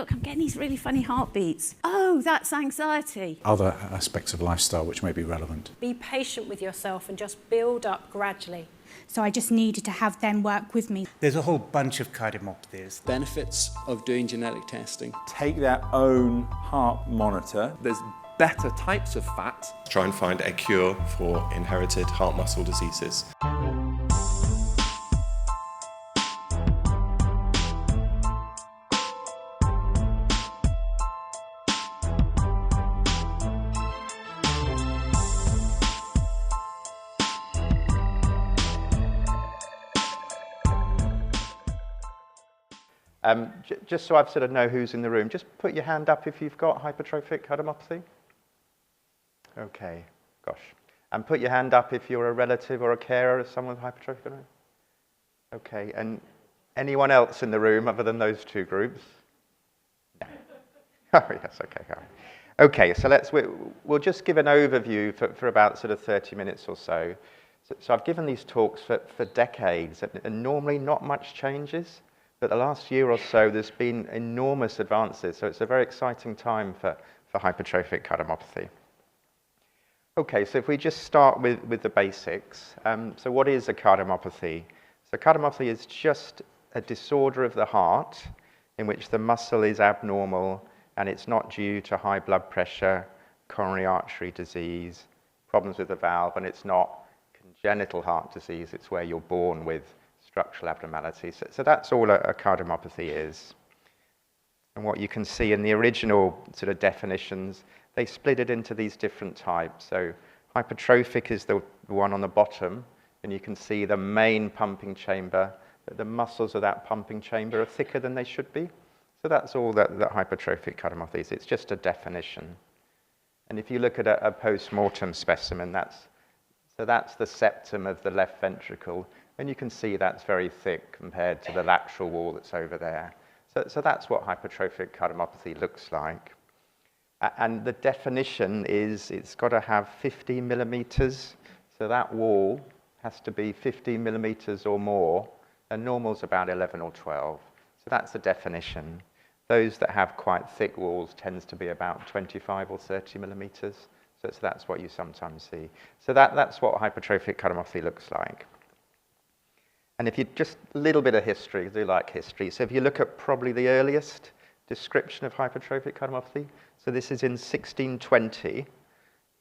look, I'm getting these really funny heartbeats. Oh, that's anxiety. Other aspects of lifestyle which may be relevant. Be patient with yourself and just build up gradually. So I just needed to have them work with me. There's a whole bunch of cardiomyopathies. Benefits of doing genetic testing. Take their own heart monitor. There's better types of fat. Try and find a cure for inherited heart muscle diseases. Just so I sort of know who's in the room, just put your hand up if you've got hypertrophic cardiomyopathy. Okay, gosh. And put your hand up if you're a relative or a carer of someone with hypertrophic cardiomyopathy. Okay, and anyone else in the room other than those two groups? No. Oh, yes, okay, all right. Okay, so we'll just give an overview for about sort of 30 minutes or so. So I've given these talks for decades, and normally not much changes. But the last year or so, there's been enormous advances. So it's a very exciting time for hypertrophic cardiomyopathy. Okay, so if we just start with the basics. So what is a cardiomyopathy? So cardiomyopathy is just a disorder of the heart in which the muscle is abnormal and it's not due to high blood pressure, coronary artery disease, problems with the valve, and it's not congenital heart disease. It's where you're born with structural abnormalities. So that's all a cardiomyopathy is. And what you can see in the original sort of definitions, they split it into these different types. So hypertrophic is the one on the bottom, and you can see the main pumping chamber. The muscles of that pumping chamber are thicker than they should be. So that's all that hypertrophic cardiomyopathy is. It's just a definition. And if you look at a post-mortem specimen, that's the septum of the left ventricle. And you can see that's very thick compared to the lateral wall that's over there. So that's what hypertrophic cardiomyopathy looks like. And the definition is it's got to have 50 millimeters. So that wall has to be 50 millimeters or more, and normal's about 11 or 12. So that's the definition. Those that have quite thick walls tends to be about 25 or 30 millimeters. So that's what you sometimes see. So that's what hypertrophic cardiomyopathy looks like. And if you just a little bit of history, I do like history. So if you look at probably the earliest description of hypertrophic cardiomyopathy, so this is in 1620,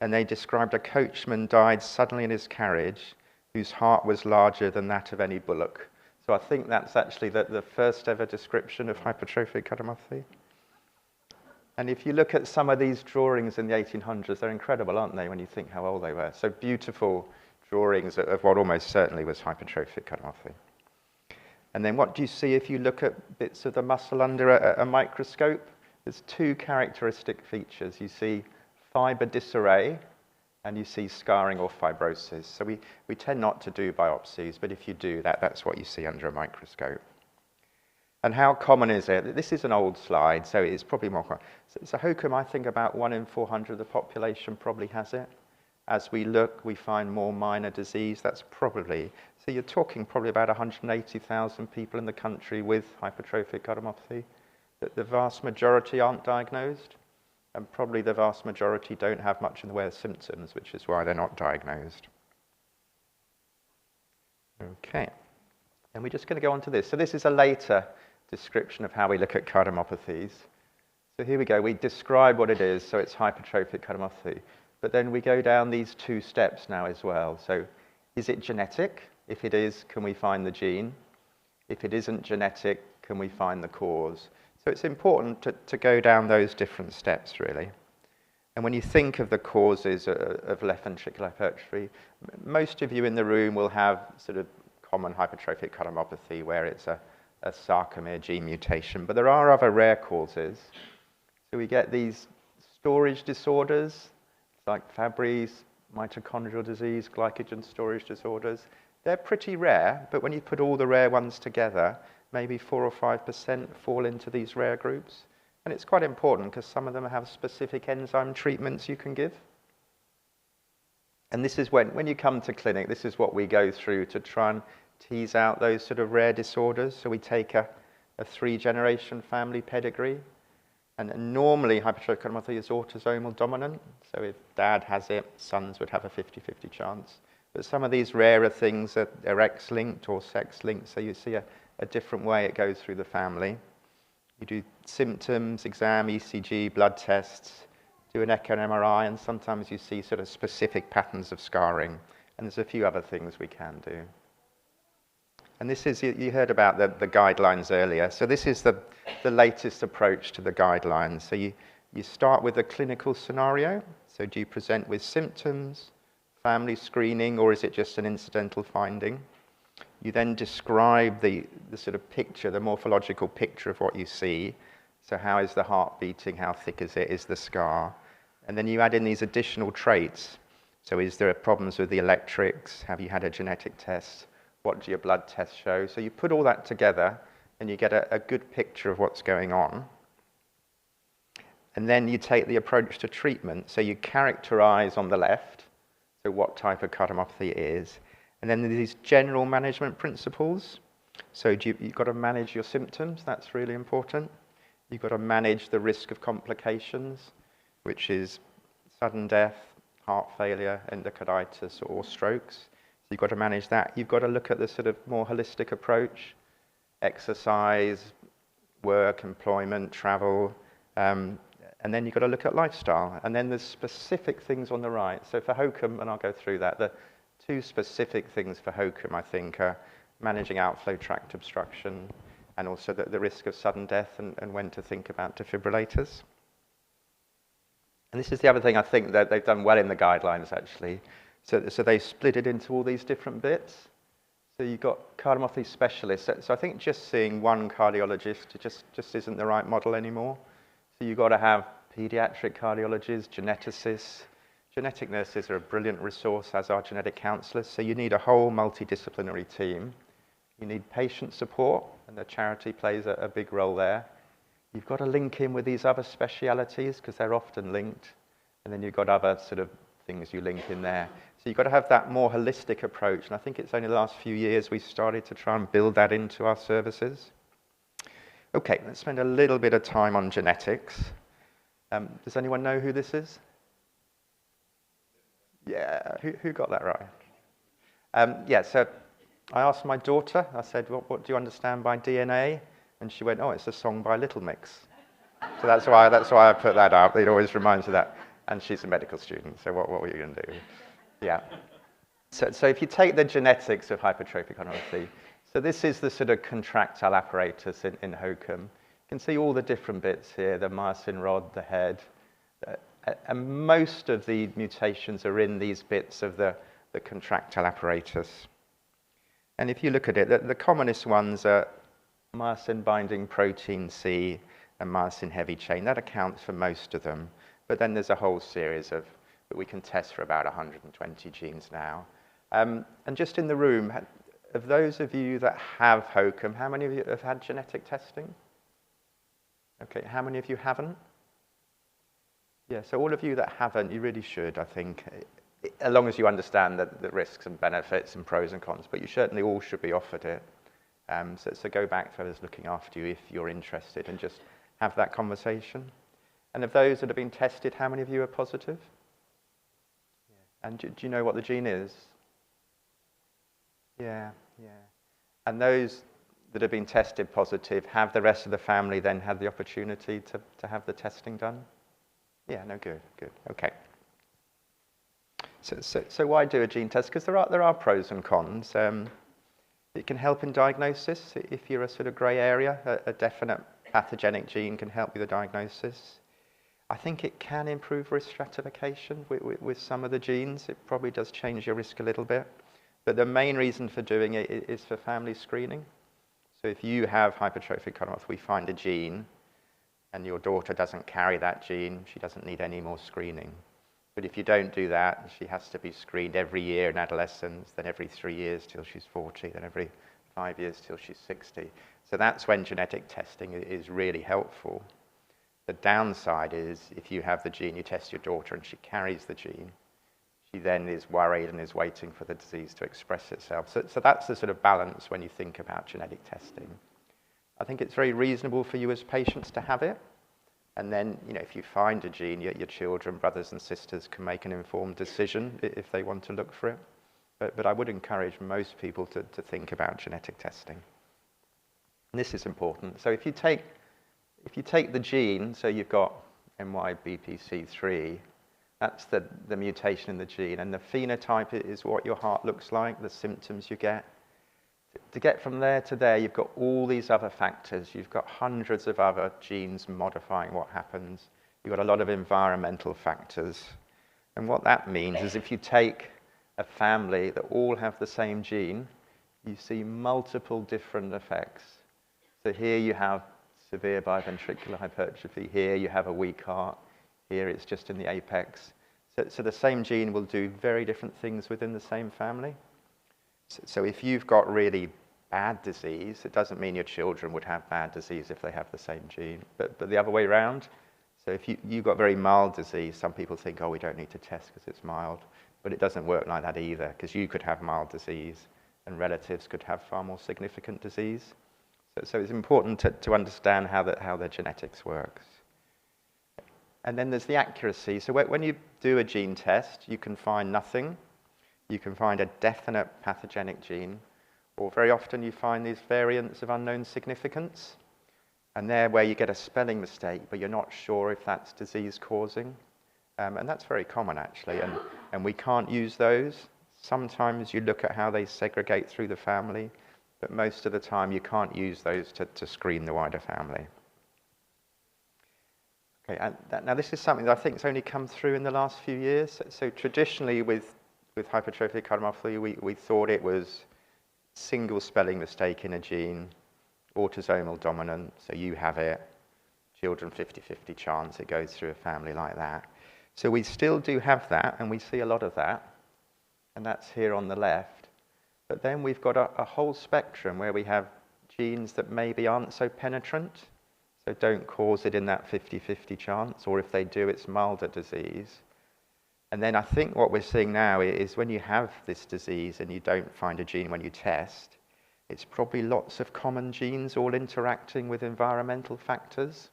and they described a coachman died suddenly in his carriage whose heart was larger than that of any bullock. So I think that's actually the first ever description of hypertrophic cardiomyopathy. And if you look at some of these drawings in the 1800s, they're incredible, aren't they, when you think how old they were? So beautiful drawings of what almost certainly was hypertrophic cardiomyopathy. And then what do you see if you look at bits of the muscle under a microscope? There's two characteristic features. You see fiber disarray, and you see scarring or fibrosis. So we tend not to do biopsies, but if you do, that's what you see under a microscope. And how common is it? This is an old slide, so it's probably more common. So HoCM, I think about 1 in 400 of the population probably has it. As we look, we find more minor disease. That's probably, so you're talking probably about 180,000 people in the country with hypertrophic cardiomyopathy. The vast majority aren't diagnosed, and probably the vast majority don't have much in the way of symptoms, which is why they're not diagnosed. Okay, and we're just going to go on to this. So this is a later description of how we look at cardiomyopathies. So here we go. We describe what it is, so it's hypertrophic cardiomyopathy. But then we go down these two steps now as well. So is it genetic? If it is, can we find the gene? If it isn't genetic, can we find the cause? So it's important to go down those different steps, really. And when you think of the causes of left ventricular hypertrophy, most of you in the room will have sort of common hypertrophic cardiomyopathy where it's a sarcomere gene mutation. But there are other rare causes. So we get these storage disorders, like Fabry's, mitochondrial disease, glycogen storage disorders. They're pretty rare, but when you put all the rare ones together, maybe 4 or 5% fall into these rare groups. And it's quite important because some of them have specific enzyme treatments you can give. And this is when you come to clinic, this is what we go through to try and tease out those sort of rare disorders. So we take a 3-generation family pedigree, And normally, hypertrophic cardiomyopathy is autosomal dominant. So if dad has it, sons would have a 50-50 chance. But some of these rarer things are X-linked or sex-linked, so you see a different way it goes through the family. You do symptoms, exam, ECG, blood tests, do an echo and MRI, and sometimes you see sort of specific patterns of scarring. And there's a few other things we can do. And this is, you heard about the guidelines earlier. So this is the latest approach to the guidelines. So you start with a clinical scenario. So do you present with symptoms, family screening, or is it just an incidental finding? You then describe the sort of picture, the morphological picture of what you see. So how is the heart beating? How thick is it? Is the scar? And then you add in these additional traits. So is there problems with the electrics? Have you had a genetic test? What do your blood tests show? So you put all that together and you get a good picture of what's going on. And then you take the approach to treatment. So you characterize on the left, so what type of cardiomyopathy it is. And then there's these general management principles. So you've got to manage your symptoms. That's really important. You've got to manage the risk of complications, which is sudden death, heart failure, endocarditis, or strokes. You've got to manage that. You've got to look at the sort of more holistic approach, exercise, work, employment, travel, and then you've got to look at lifestyle. And then there's specific things on the right. So for HoCM, and I'll go through that, the two specific things for HoCM, I think, are managing outflow tract obstruction and also the risk of sudden death and when to think about defibrillators. And this is the other thing I think that they've done well in the guidelines, actually. So they split it into all these different bits. So you've got cardiomyopathy specialists. So I think just seeing one cardiologist just isn't the right model anymore. So you've got to have pediatric cardiologists, geneticists. Genetic nurses are a brilliant resource, as are genetic counselors. So you need a whole multidisciplinary team. You need patient support, and the charity plays a big role there. You've got to link in with these other specialities because they're often linked. And then you've got other sort of things you link in there. So you've got to have that more holistic approach. And I think it's only the last few years we've started to try and build that into our services. Okay, let's spend a little bit of time on genetics. Does anyone know who this is? Yeah, who got that right? Yeah, so I asked my daughter, I said, what do you understand by DNA? And she went, oh, it's a song by Little Mix. So that's why I put that up. It always reminds her that. And she's a medical student, so what were you going to do? Yeah. So if you take the genetics of hypertrophic cardiomyopathy, so this is the sort of contractile apparatus in HoCM. You can see all the different bits here, the myosin rod, the head. And most of the mutations are in these bits of the contractile apparatus. And if you look at it, the commonest ones are myosin binding protein C and myosin heavy chain. That accounts for most of them. But then there's a whole series that we can test for about 120 genes now. And just in the room, of those of you that have HoCM, how many of you have had genetic testing? Okay, how many of you haven't? Yeah, so all of you that haven't, you really should, I think, as long as you understand the risks and benefits and pros and cons, but you certainly all should be offered it. So go back to those looking after you if you're interested and just have that conversation. And of those that have been tested, how many of you are positive? Yeah. And do you know what the gene is? Yeah. And those that have been tested positive, have the rest of the family then had the opportunity to have the testing done? Yeah, no, good, okay. So why do a gene test? Because there are pros and cons. It can help in diagnosis. If you're a sort of grey area, a definite pathogenic gene can help with the diagnosis. I think it can improve risk stratification with some of the genes. It probably does change your risk a little bit. But the main reason for doing it is for family screening. So if you have hypertrophic cardiomyopathy, we find a gene, and your daughter doesn't carry that gene, she doesn't need any more screening. But if you don't do that, she has to be screened every year in adolescence, then every 3 years till she's 40, then every 5 years till she's 60. So that's when genetic testing is really helpful. The downside is if you have the gene, you test your daughter and she carries the gene, she then is worried and is waiting for the disease to express itself. So that's the sort of balance when you think about genetic testing. I think it's very reasonable for you as patients to have it, And then, if you find a gene, your children, brothers and sisters can make an informed decision if they want to look for it. But I would encourage most people to think about genetic testing. And this is important. So if you take the gene, so you've got MYBPC3, that's the mutation in the gene, and the phenotype is what your heart looks like, the symptoms you get. To get from there to there, you've got all these other factors. You've got hundreds of other genes modifying what happens. You've got a lot of environmental factors. And what that means is if you take a family that all have the same gene, you see multiple different effects. So here you have severe biventricular hypertrophy. Here you have a weak heart. Here it's just in the apex. So the same gene will do very different things within the same family. So if you've got really bad disease, it doesn't mean your children would have bad disease if they have the same gene, but the other way around. So if you've got very mild disease, some people think, oh, we don't need to test because it's mild, but it doesn't work like that either, because you could have mild disease and relatives could have far more significant disease. So it's important to understand how the genetics works. And then there's the accuracy. So when you do a gene test, you can find nothing. You can find a definite pathogenic gene, or very often you find these variants of unknown significance, and they're where you get a spelling mistake, but you're not sure if that's disease-causing. And that's very common, actually, and we can't use those. Sometimes you look at how they segregate through the family, but most of the time you can't use those to screen the wider family. Okay, and now this is something that I think has only come through in the last few years. So traditionally with hypertrophic cardiomyopathy, we thought it was single spelling mistake in a gene, autosomal dominant, so you have it, children 50-50 chance it goes through a family like that. So we still do have that, and we see a lot of that, and that's here on the left. But then we've got a whole spectrum where we have genes that maybe aren't so penetrant, so don't cause it in that 50-50 chance, or if they do, it's milder disease. And then I think what we're seeing now is when you have this disease and you don't find a gene when you test, it's probably lots of common genes all interacting with environmental factors.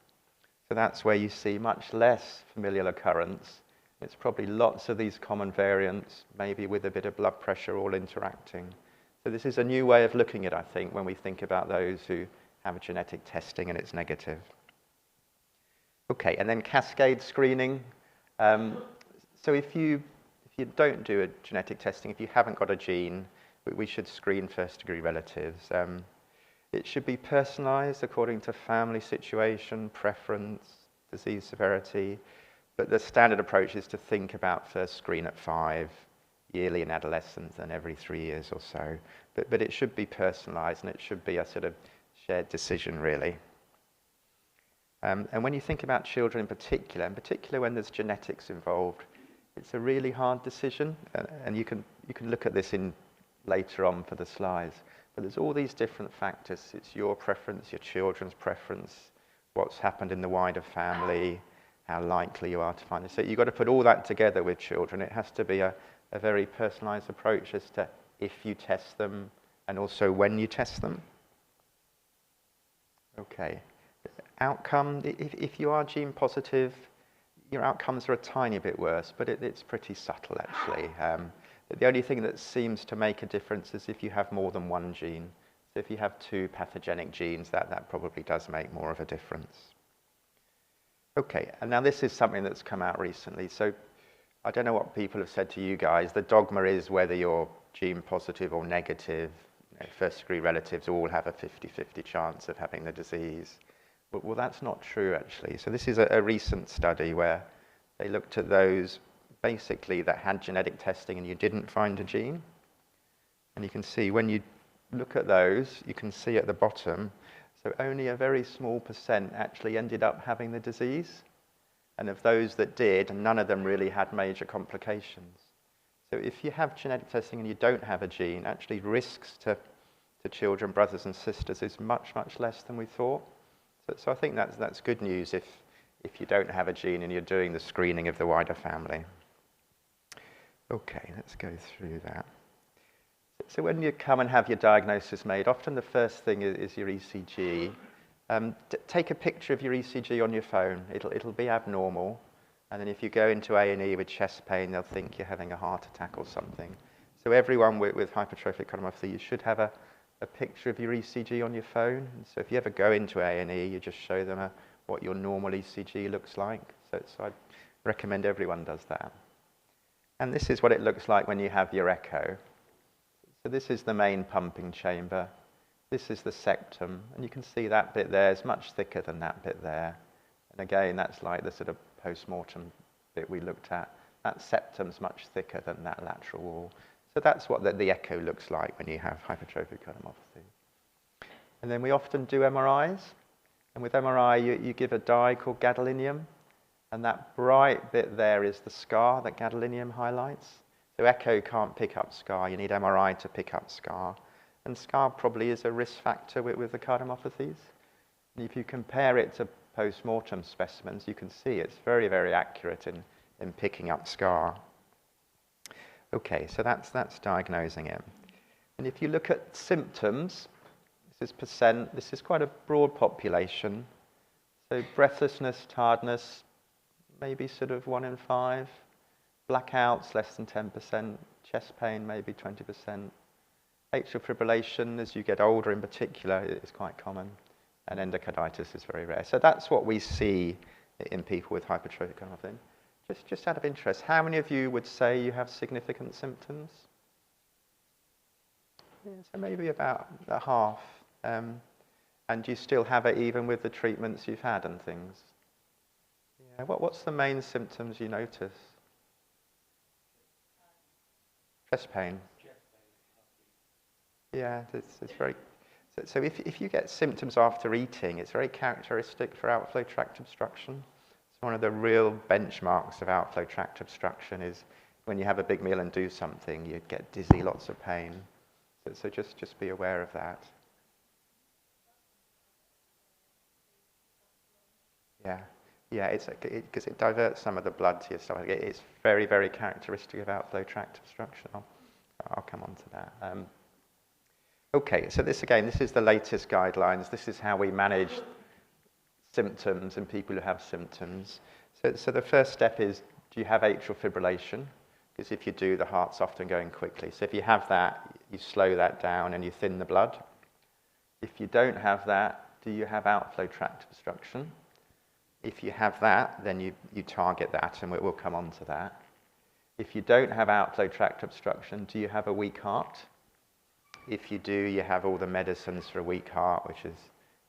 So that's where you see much less familial occurrence. It's probably lots of these common variants, maybe with a bit of blood pressure all interacting. So this is a new way of looking at it, I think, when we think about those who have a genetic testing and it's negative. Okay, and then cascade screening. So if you don't do a genetic testing, if you haven't got a gene, we should screen first-degree relatives. It should be personalized according to family situation, preference, disease severity, but the standard approach is to think about first screen at 5, yearly in adolescence, and every 3 years or so. But it should be personalized, and it should be a sort of shared decision, really. And when you think about children in particular when there's genetics involved, it's a really hard decision, and you can look at this in later on for the slides. But there's all these different factors. It's your preference, your children's preference, what's happened in the wider family, how likely you are to find it. So you've got to put all that together with children. It has to be a very personalized approach as to if you test them and also when you test them. Okay. Outcome, if you are gene positive, your outcomes are a tiny bit worse, but it's pretty subtle, actually. The only thing that seems to make a difference is if you have more than one gene. So if you have 2 pathogenic genes, that probably does make more of a difference. Okay, and now this is something that's come out recently. So I don't know what people have said to you guys. The dogma is whether you're gene positive or negative, first-degree relatives all have a 50-50 chance of having the disease. Well, that's not true, actually. So this is a recent study where they looked at those basically that had genetic testing and you didn't find a gene. And you can see when you look at those, you can see at the bottom, so only a very small % actually ended up having the disease. And of those that did, none of them really had major complications. So if you have genetic testing and you don't have a gene, actually risks to children, brothers and sisters is much, much less than we thought. So I think that's good news if you don't have a gene and you're doing the screening of the wider family. Okay, let's go through that. So when you come and have your diagnosis made, often the first thing is your ECG. Take a picture of your ECG on your phone. It'll be abnormal. And then if you go into A&E with chest pain, they'll think you're having a heart attack or something. So everyone with hypertrophic cardiomyopathy, you should have a picture of your ECG on your phone. And so if you ever go into A&E, you just show them what your normal ECG looks like. So I'd recommend everyone does that. And this is what it looks like when you have your echo. So this is the main pumping chamber. This is the septum, and you can see that bit there is much thicker than that bit there. And again, that's like the sort of post-mortem bit we looked at. That septum's much thicker than that lateral wall. So that's what the echo looks like when you have hypertrophic cardiomyopathy. And then we often do MRIs. And with MRI, you give a dye called gadolinium. And that bright bit there is the scar that gadolinium highlights. So echo can't pick up scar. You need MRI to pick up scar. And scar probably is a risk factor with the cardiomyopathies. And if you compare it to post-mortem specimens, you can see it's very, very accurate in picking up scar. Okay, so that's diagnosing it. And if you look at symptoms, this is percent, this is quite a broad population. So breathlessness, tiredness, maybe sort of 1 in 5. Blackouts, less than 10%. Chest pain, maybe 20%. Atrial fibrillation, as you get older in particular, is quite common. And endocarditis is very rare. So that's what we see in people with hypertrophic cardiomyopathy. Just out of interest, how many of you would say you have significant symptoms? Yeah, so maybe about half. And you still have it even with the treatments you've had and things? Yeah. What's the main symptoms you notice? Chest pain. Yeah, it's very... So if you get symptoms after eating, it's very characteristic for outflow tract obstruction. It's one of the real benchmarks of outflow tract obstruction is when you have a big meal and do something, you get dizzy, lots of pain. So just be aware of that. Yeah, it's because it diverts some of the blood to your stomach. It's very, very characteristic of outflow tract obstruction. I'll come on to that. Okay, so this is the latest guidelines. This is how we manage symptoms in people who have symptoms. So the first step is, do you have atrial fibrillation? Because if you do, the heart's often going quickly. So if you have that, you slow that down and you thin the blood. If you don't have that, do you have outflow tract obstruction? If you have that, then you target that, and we'll come on to that. If you don't have outflow tract obstruction, do you have a weak heart? If you do, you have all the medicines for a weak heart, which is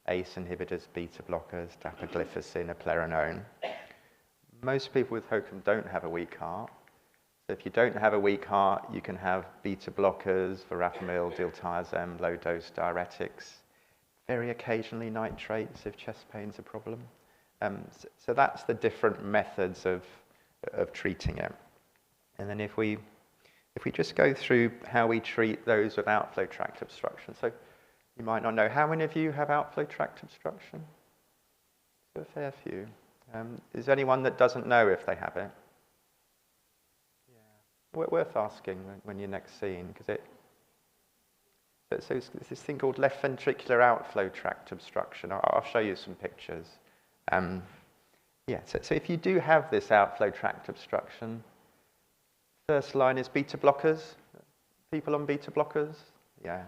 ACE inhibitors, beta blockers, dapagliflozin, eplerenone. Most people with HoCM don't have a weak heart. So if you don't have a weak heart, you can have beta blockers, verapamil, diltiazem, low-dose diuretics. Very occasionally nitrates if chest pain's a problem. So that's the different methods of treating it. And then if we just go through how we treat those with outflow tract obstruction. So you might not know, how many of you have outflow tract obstruction? So a fair few. Is there anyone that doesn't know if they have it? Yeah, worth asking when you're next seen, because so it's this thing called left ventricular outflow tract obstruction. I'll show you some pictures. So if you do have this outflow tract obstruction, first line is beta blockers. People on beta blockers? Yeah.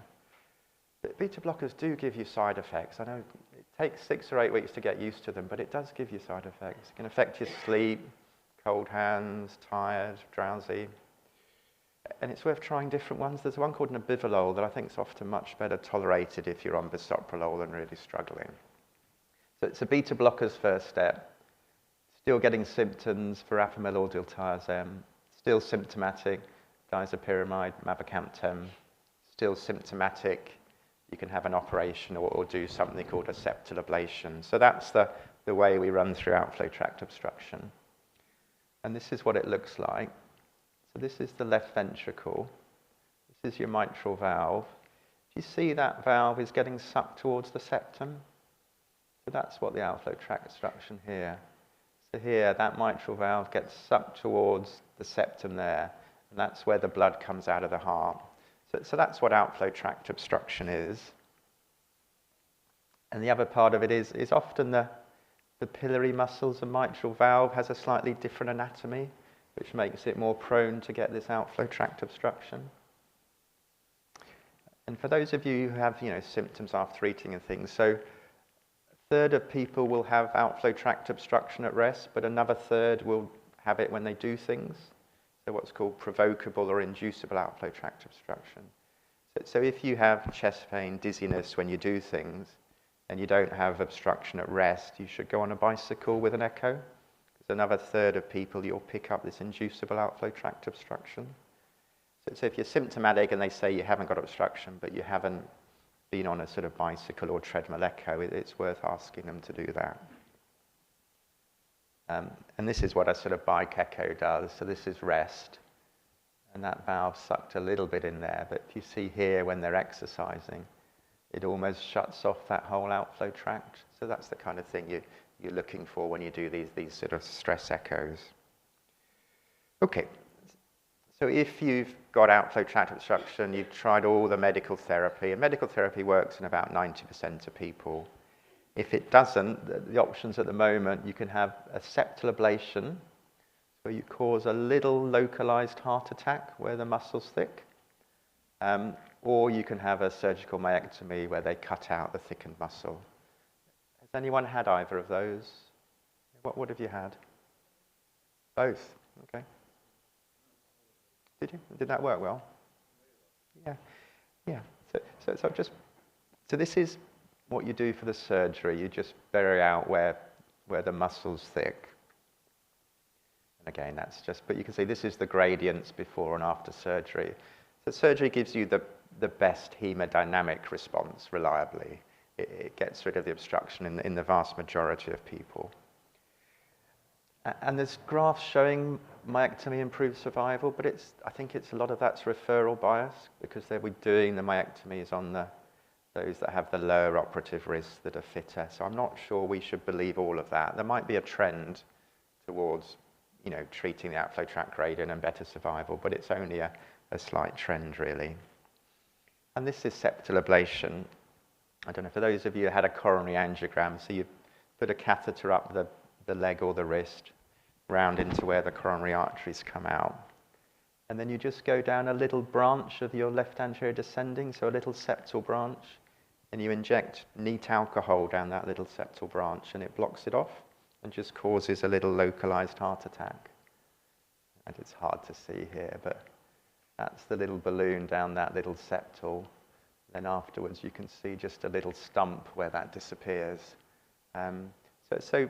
But beta blockers do give you side effects. I know it takes 6 or 8 weeks to get used to them, but it does give you side effects. It can affect your sleep, cold hands, tired, drowsy. And it's worth trying different ones. There's one called nebivolol that I think is often much better tolerated if you're on bisoprolol and really struggling. So it's a beta blocker's first step. Still getting symptoms for verapamil or diltiazem. Still symptomatic, disopyramide, Mavacamten. Still symptomatic, you can have an operation or do something called a septal ablation. So that's the way we run through outflow tract obstruction. And this is what it looks like. So this is the left ventricle. This is your mitral valve. Do you see that valve is getting sucked towards the septum? So that's what the outflow tract obstruction here. So here, that mitral valve gets sucked towards the septum there, and that's where the blood comes out of the heart. So that's what outflow tract obstruction is. And the other part of it is often the piliary muscles. The mitral valve has a slightly different anatomy, which makes it more prone to get this outflow tract obstruction. And for those of you who have, symptoms after eating and things, so a third of people will have outflow tract obstruction at rest, but another third will have it when they do things. So what's called provocable or inducible outflow tract obstruction. So if you have chest pain, dizziness when you do things, and you don't have obstruction at rest, you should go on a bicycle with an echo. Because another third of people, you'll pick up this inducible outflow tract obstruction. So if you're symptomatic and they say you haven't got obstruction, but you haven't been on a sort of bicycle or treadmill echo, it's worth asking them to do that. And this is what a sort of bike echo does. So this is rest. And that valve sucked a little bit in there. But if you see here when they're exercising, it almost shuts off that whole outflow tract. So that's the kind of thing you're looking for when you do these sort of stress echoes. Okay. So if you've got outflow tract obstruction, you've tried all the medical therapy, and medical therapy works in about 90% of people. If it doesn't, the options at the moment, you can have a septal ablation, where you cause a little localized heart attack where the muscle's thick, or you can have a surgical myectomy where they cut out the thickened muscle. Has anyone had either of those? What have you had? Both. Okay. Did you? Did that work well? Yeah. So this is what you do for the surgery. You just bury out where the muscle's thick. And again, that's just, but you can see this is the gradients before and after surgery. So surgery gives you the best hemodynamic response reliably. It gets rid of the obstruction in the vast majority of people. And there's graphs showing myectomy improves survival, but I think a lot of that's referral bias, because they'll be doing the myectomies on those that have the lower operative risk that are fitter. So I'm not sure we should believe all of that. There might be a trend towards treating the outflow tract gradient and better survival, but it's only a slight trend, really. And this is septal ablation. I don't know, for those of you who had a coronary angiogram, so you put a catheter up the leg or the wrist, round into where the coronary arteries come out. And then you just go down a little branch of your left anterior descending, so a little septal branch, and you inject neat alcohol down that little septal branch, and it blocks it off and just causes a little localized heart attack. And it's hard to see here, but that's the little balloon down that little septal. Then afterwards you can see just a little stump where that disappears. So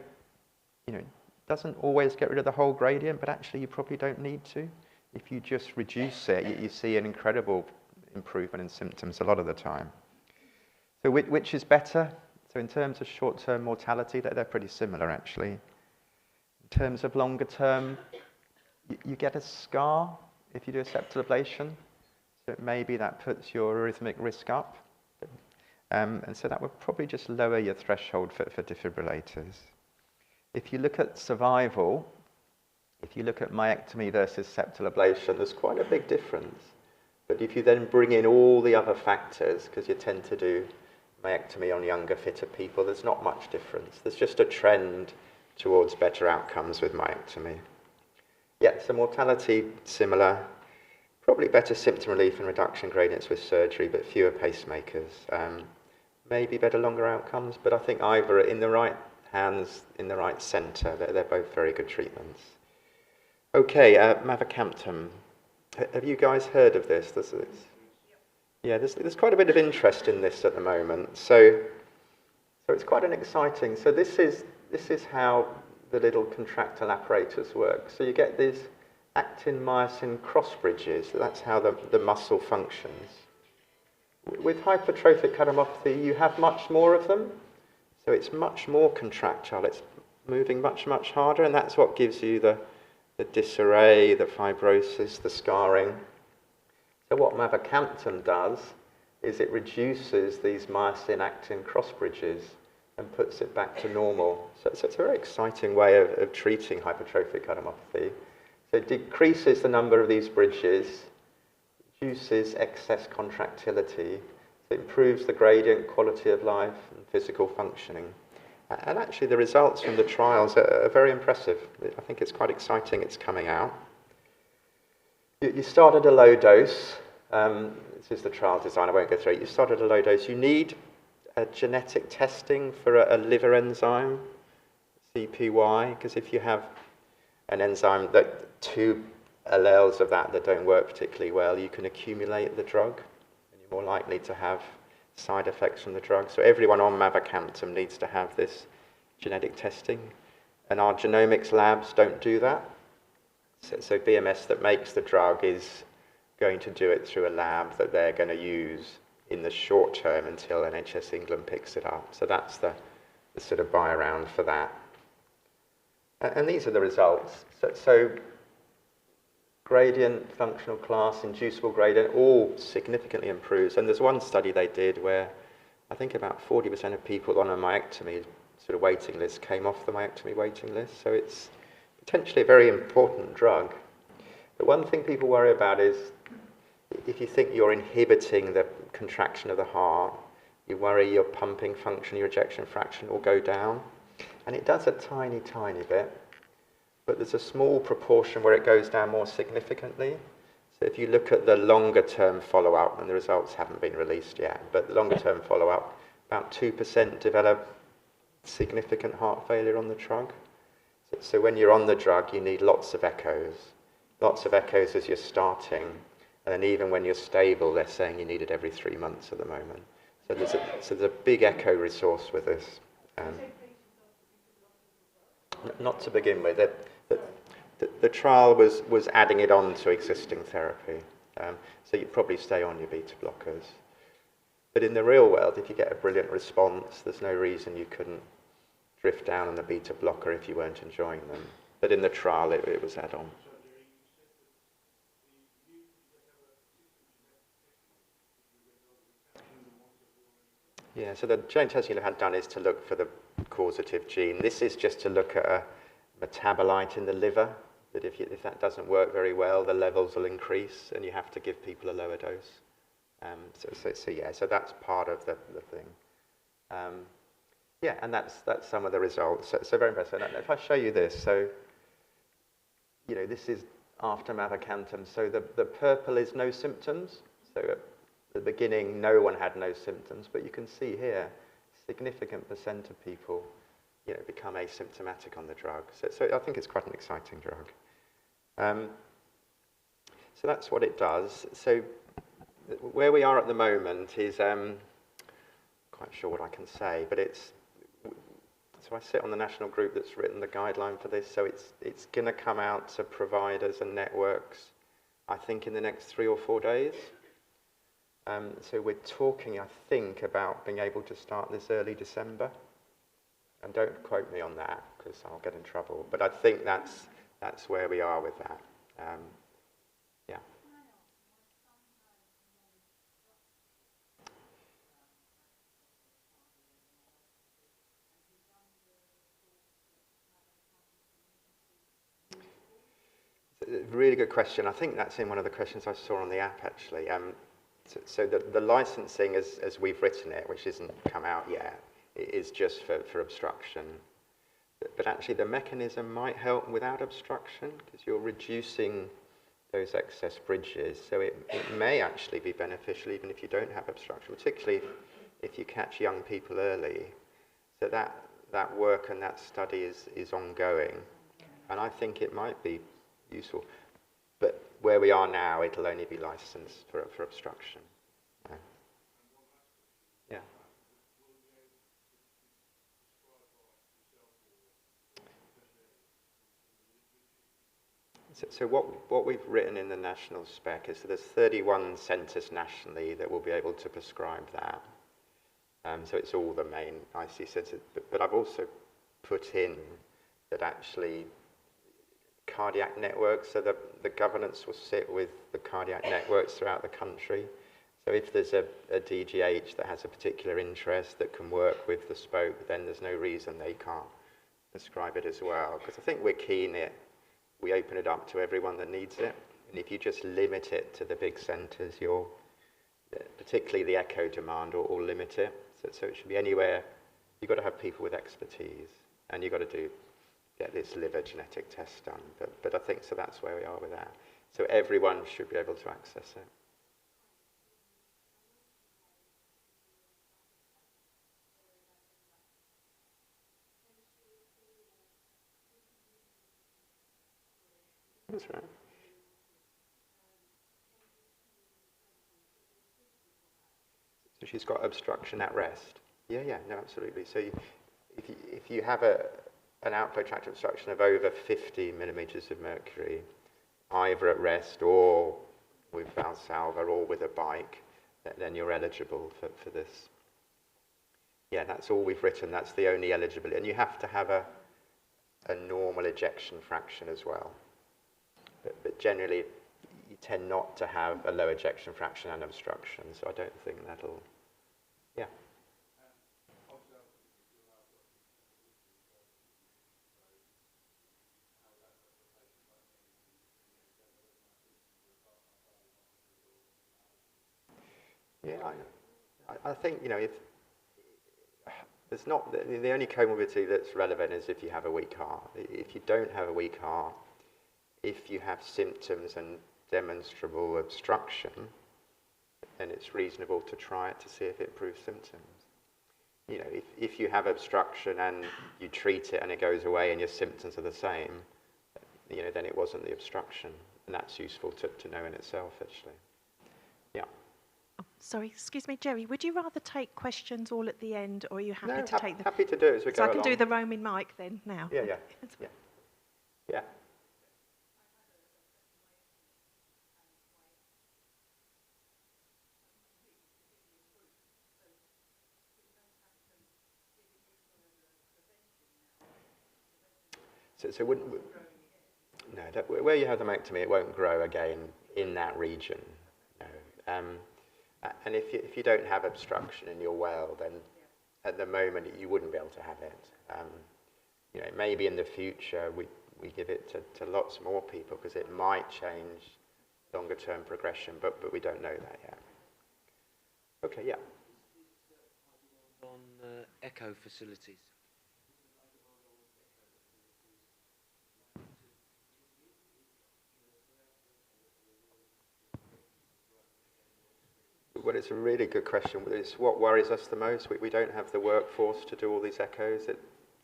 it doesn't always get rid of the whole gradient, but actually you probably don't need to. If you just reduce it, you see an incredible improvement in symptoms a lot of the time. So which is better? So in terms of short-term mortality, they're pretty similar, actually. In terms of longer term, you get a scar if you do a septal ablation. So maybe that puts your arrhythmic risk up. And so that would probably just lower your threshold for defibrillators. If you look at survival, if you look at myectomy versus septal ablation, there's quite a big difference. But if you then bring in all the other factors, because you tend to do myectomy on younger, fitter people, there's not much difference. There's just a trend towards better outcomes with myectomy. Yeah, so mortality similar, probably better symptom relief and reduction gradients with surgery, but fewer pacemakers. Maybe better longer outcomes, but I think either in the right hands, in the right centre, they're both very good treatments. Okay, Mavacamten. Have you guys heard of this? Yeah, there's quite a bit of interest in this at the moment. So it's quite an exciting. So this is how the little contractile apparatus works. So you get these actin-myosin cross bridges. That's how the muscle functions. With hypertrophic cardiomyopathy, you have much more of them. So it's much more contractile. It's moving much, much harder, and that's what gives you the disarray, the fibrosis, the scarring. So what Mavacamten does is it reduces these myosin-actin cross bridges and puts it back to normal. So it's a very exciting way of treating hypertrophic cardiomyopathy. So it decreases the number of these bridges, reduces excess contractility. It improves the gradient, quality of life, and physical functioning. And actually, the results from the trials are very impressive. I think it's quite exciting it's coming out. You start at a low dose. This is the trial design, I won't go through it. You start at a low dose. You need a genetic testing for a liver enzyme, CPY, because if you have an enzyme that two alleles of that don't work particularly well, you can accumulate the drug, and you're more likely to have side effects from the drug. So everyone on Mavacamten needs to have this genetic testing, and our genomics labs don't do that. So BMS that makes the drug is going to do it through a lab that they're going to use in the short term until NHS England picks it up. So that's the sort of buy around for that. And these are the results. So gradient, functional class, inducible gradient, all significantly improves. And there's one study they did where I think about 40% of people on a myectomy sort of waiting list came off the myectomy waiting list. So it's potentially a very important drug. But one thing people worry about is if you think you're inhibiting the contraction of the heart, you worry your pumping function, your ejection fraction will go down. And it does a tiny, tiny bit. But there's a small proportion where it goes down more significantly. So if you look at the longer term follow-up, and the results haven't been released yet, but the longer term follow-up, about 2% develop significant heart failure on the drug. So when you're on the drug, you need lots of echoes as you're starting. And then even when you're stable, they're saying you need it every 3 months at the moment. So there's a big echo resource with this. Not to begin with. The trial was adding it on to existing therapy. So you'd probably stay on your beta blockers. But in the real world, if you get a brilliant response, there's no reason you couldn't drift down on the beta blocker if you weren't enjoying them. But in the trial, it was add-on. Yeah, so the genetic testing you had done is to look for the causative gene. This is just to look at a metabolite in the liver, that if that doesn't work very well, the levels will increase and you have to give people a lower dose. So that's part of the thing. Yeah, and that's some of the results. So very impressive. And if I show you this, so, this is after Mavacamten. So the purple is no symptoms. So at the beginning, no one had no symptoms, but you can see here, significant percent of people, become asymptomatic on the drug. So I think it's quite an exciting drug. So that's what it does. So where we are at the moment is, quite sure what I can say, but so I sit on the national group that's written the guideline for this, so it's going to come out to providers and networks, I think, in the next 3 or 4 days. So we're talking, I think, about being able to start this early December. And don't quote me on that, because I'll get in trouble. But I think that's where we are with that. Yeah. It's a really good question. I think that's in one of the questions I saw on the app, actually. So the licensing, as we've written it, which isn't come out yet, is just for obstruction. But actually the mechanism might help without obstruction, because you're reducing those excess bridges. So it may actually be beneficial even if you don't have obstruction, particularly if you catch young people early. So that work and that study is ongoing. And I think it might be useful. But where we are now, it'll only be licensed for obstruction. Yeah. So what we've written in the national spec is that there's 31 centres nationally that will be able to prescribe that. So it's all the main IC centres. But I've also put in that actually cardiac networks, so the governance will sit with the cardiac networks throughout the country. So if there's a DGH that has a particular interest that can work with the spoke, then there's no reason they can't prescribe it as well. Because I think we're keen we open it up to everyone that needs it. And if you just limit it to the big centres, you're particularly the echo demand, or limit it. So it should be anywhere. You've got to have people with expertise, and you've got to get this liver genetic test done. But I think so that's where we are with that. So everyone should be able to access it. That's right. So she's got obstruction at rest. Yeah, no, absolutely. So if you have an outflow tract obstruction of over 50 millimeters of mercury, either at rest or with Valsalva or with a bike, then you're eligible for this. Yeah, that's all we've written. That's the only eligibility. And you have to have a normal ejection fraction as well. But generally, you tend not to have a low ejection fraction and obstruction, so I don't think that'll, yeah. Yeah, I think, if there's not, the only comorbidity that's relevant is if you have a weak heart. If you don't have a weak heart, if you have symptoms and demonstrable obstruction, then it's reasonable to try it to see if it improves symptoms. If you have obstruction and you treat it and it goes away and your symptoms are the same, then it wasn't the obstruction, and that's useful to know in itself, actually. Yeah. Oh, sorry, excuse me, Gerry, would you rather take questions all at the end, or are you happy to take them? Happy to do it as we go along. So I can do the roaming mic then now? Yeah. So where you have the myectomy, it won't grow again in that region. No. And if you don't have obstruction and you're well, then at the moment you wouldn't be able to have it. Maybe in the future we give it to lots more people because it might change longer term progression, but we don't know that yet. Okay, yeah. On echo facilities. Well, it's a really good question. It's what worries us the most. We don't have the workforce to do all these echoes.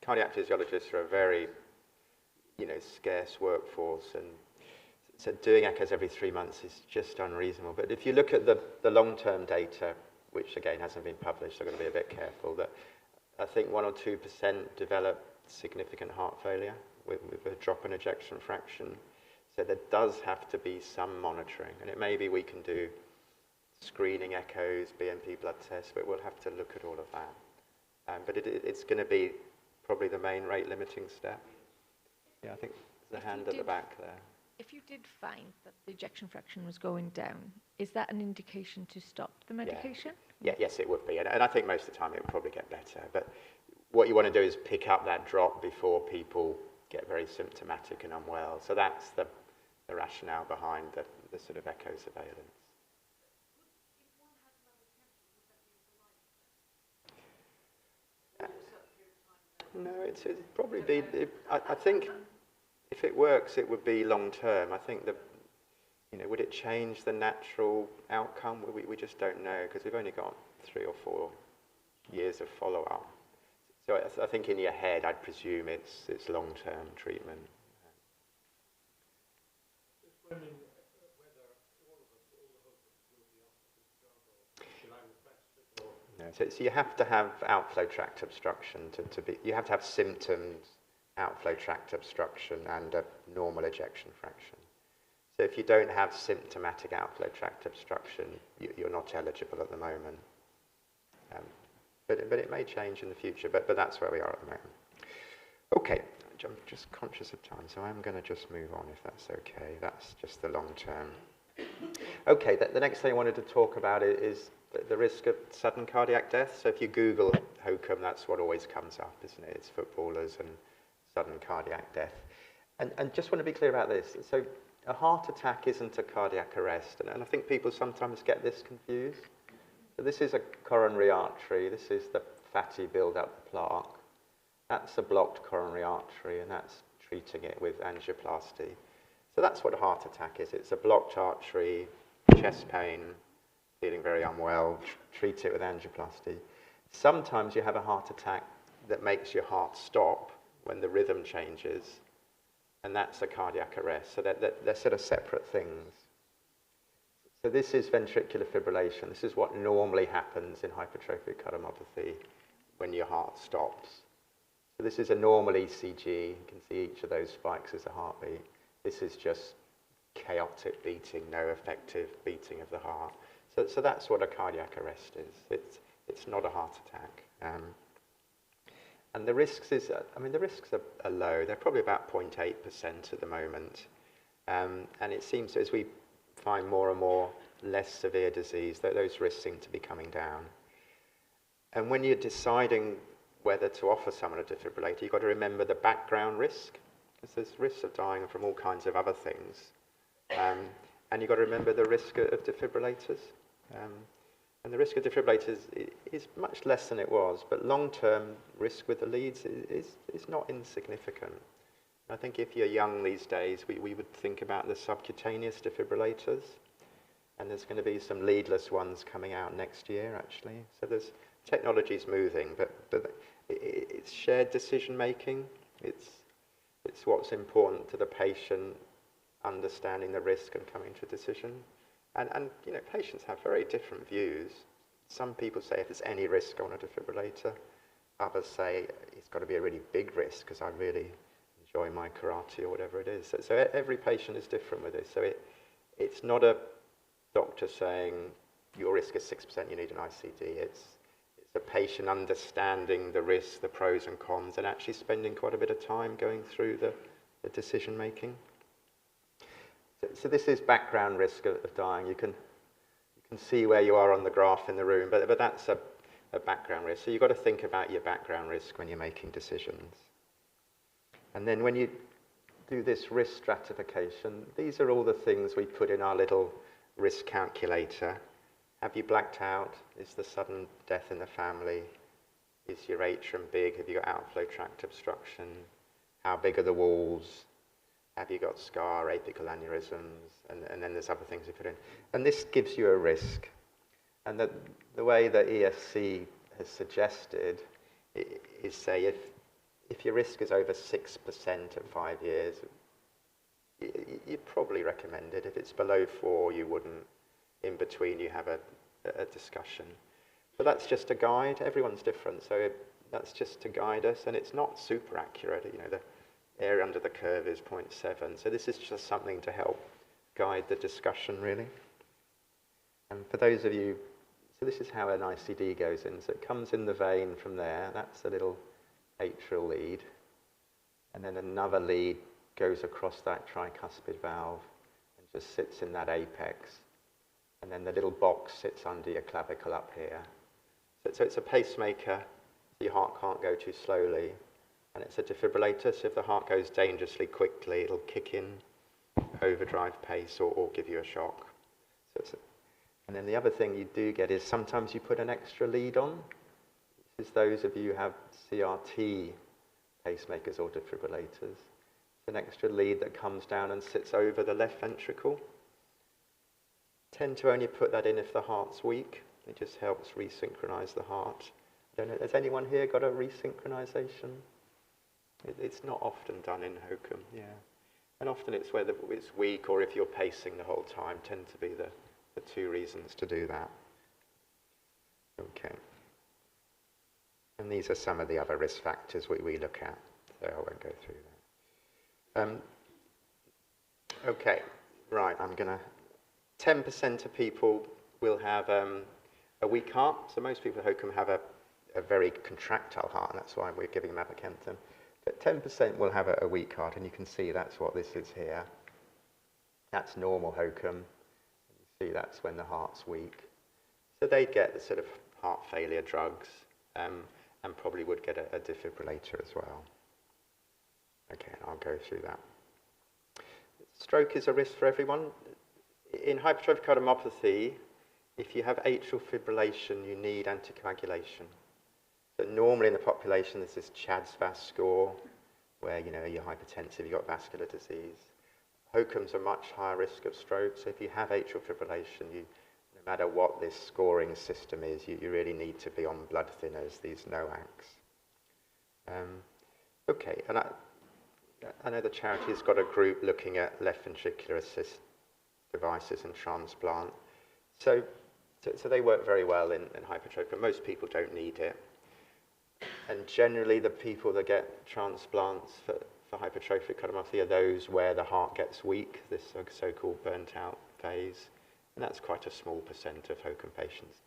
Cardiac physiologists are a very, scarce workforce, and so doing echoes every 3 months is just unreasonable. But if you look at the long-term data, which again hasn't been published, I've got to be a bit careful, that I think 1 or 2% develop significant heart failure with a drop in ejection fraction. So there does have to be some monitoring, and it may be we can do screening echoes, BNP blood tests, but we'll have to look at all of that. But it's going to be probably the main rate limiting step. Yeah, I think there's a hand at the back there. If you did find that the ejection fraction was going down, is that an indication to stop the medication? Yeah, yes, it would be. And I think most of the time it would probably get better. But what you want to do is pick up that drop before people get very symptomatic and unwell. So that's the rationale behind the sort of echo surveillance. No, it'd probably be, I think if it works, it would be long term. I think would it change the natural outcome? We just don't know, because we've only got 3 or 4 years of follow-up. So I think in your head, I'd presume it's long-term treatment. No, so you have to have outflow tract obstruction to be. You have to have symptoms, outflow tract obstruction, and a normal ejection fraction. So if you don't have symptomatic outflow tract obstruction, you're not eligible at the moment. But it may change in the future. But that's where we are at the moment. Okay, I'm just conscious of time, so I'm going to just move on if that's okay. That's just the long term. Okay, the next thing I wanted to talk about is the risk of sudden cardiac death. So if you Google HoCM, that's what always comes up, isn't it? It's footballers and sudden cardiac death. And just want to be clear about this. So a heart attack isn't a cardiac arrest. And I think people sometimes get this confused. So this is a coronary artery. This is the fatty build-up plaque. That's a blocked coronary artery, and that's treating it with angioplasty. So that's what a heart attack is. It's a blocked artery, chest pain, feeling very unwell, treat it with angioplasty. Sometimes you have a heart attack that makes your heart stop when the rhythm changes, and that's a cardiac arrest. So they're sort of separate things. So this is ventricular fibrillation. This is what normally happens in hypertrophic cardiomyopathy when your heart stops. So this is a normal ECG. You can see each of those spikes as a heartbeat. This is just chaotic beating, no effective beating of the heart. So that's what a cardiac arrest is. It's not a heart attack. And the risks the risks are low. They're probably about 0.8% at the moment. And it seems as we find more and more less severe disease, that those risks seem to be coming down. And when you're deciding whether to offer someone a defibrillator, you've got to remember the background risk, because there's risks of dying from all kinds of other things. And you've got to remember the risk of defibrillators. And the risk of defibrillators is much less than it was, but long-term risk with the leads is not insignificant. I think if you're young these days, we would think about the subcutaneous defibrillators, and there's going to be some leadless ones coming out next year, actually. So there's technology's moving, but it's shared decision-making. It's what's important to the patient, understanding the risk and coming to a decision. And you know, patients have very different views. Some people say if there's any risk, I want a defibrillator. Others say it's got to be a really big risk because I really enjoy my karate or whatever it is. So every patient is different with this. So it's not a doctor saying your risk is 6%, you need an ICD. It's a patient understanding the risks, the pros and cons, and actually spending quite a bit of time going through the decision making. So this is background risk of dying. You can see where you are on the graph in the room, but that's a background risk. So you've got to think about your background risk when you're making decisions. And then when you do this risk stratification, these are all the things we put in our little risk calculator. Have you blacked out? Is the sudden death in the family? Is your atrium big? Have you got outflow tract obstruction? How big are the walls? Have you got scar, apical aneurysms? And then there's other things you put in. And this gives you a risk. And the way that ESC has suggested is, say, if your risk is over 6% at 5 years, you'd probably recommend it. If it's below 4, you wouldn't. In between, you have a discussion. But that's just a guide. Everyone's different, so that's just to guide us. And it's not super accurate. You know, the area under the curve is 0.7. So this is just something to help guide the discussion, really. And for those of you, so this is how an ICD goes in. So it comes in the vein from there. That's a little atrial lead. And then another lead goes across that tricuspid valve and just sits in that apex. And then the little box sits under your clavicle up here. So it's a pacemaker, so your heart can't go too slowly. And it's a defibrillator, so if the heart goes dangerously quickly, it'll kick in overdrive pace or give you a shock. And then the other thing you do get is sometimes you put an extra lead on. This is those of you who have CRT pacemakers or defibrillators. It's an extra lead that comes down and sits over the left ventricle. Tend to only put that in if the heart's weak. It just helps resynchronize the heart. I don't know, has anyone here got a resynchronization? It's not often done in HoCM, yeah. And often it's whether it's weak or if you're pacing the whole time, tend to be the two reasons to do that. Okay. And these are some of the other risk factors we look at, so I won't go through that. Okay, right, 10% of people will have a weak heart. So most people at HoCM have a very contractile heart, and that's why we're giving Mavacamten. But 10% will have a weak heart, and you can see that's what this is here. That's normal HoCM. You see that's when the heart's weak. So they'd get the sort of heart failure drugs, and probably would get a defibrillator as well. Okay, I'll go through that. Stroke is a risk for everyone. In hypertrophic cardiomyopathy, if you have atrial fibrillation, you need anticoagulation. So normally in the population, there's this CHA2DS2-VASc score, where, you know, you're hypertensive, you've got vascular disease. HoCMs are much higher risk of stroke, so if you have atrial fibrillation, no matter what this scoring system is, you really need to be on blood thinners, these NOACs. Okay, and I know the charity's got a group looking at left ventricular assist devices and transplant. So they work very well in hypertrophy, but most people don't need it. And generally the people that get transplants for hypertrophic cardiomyopathy are those where the heart gets weak, this so-called burnt out phase. And that's quite a small percent of HoCM patients.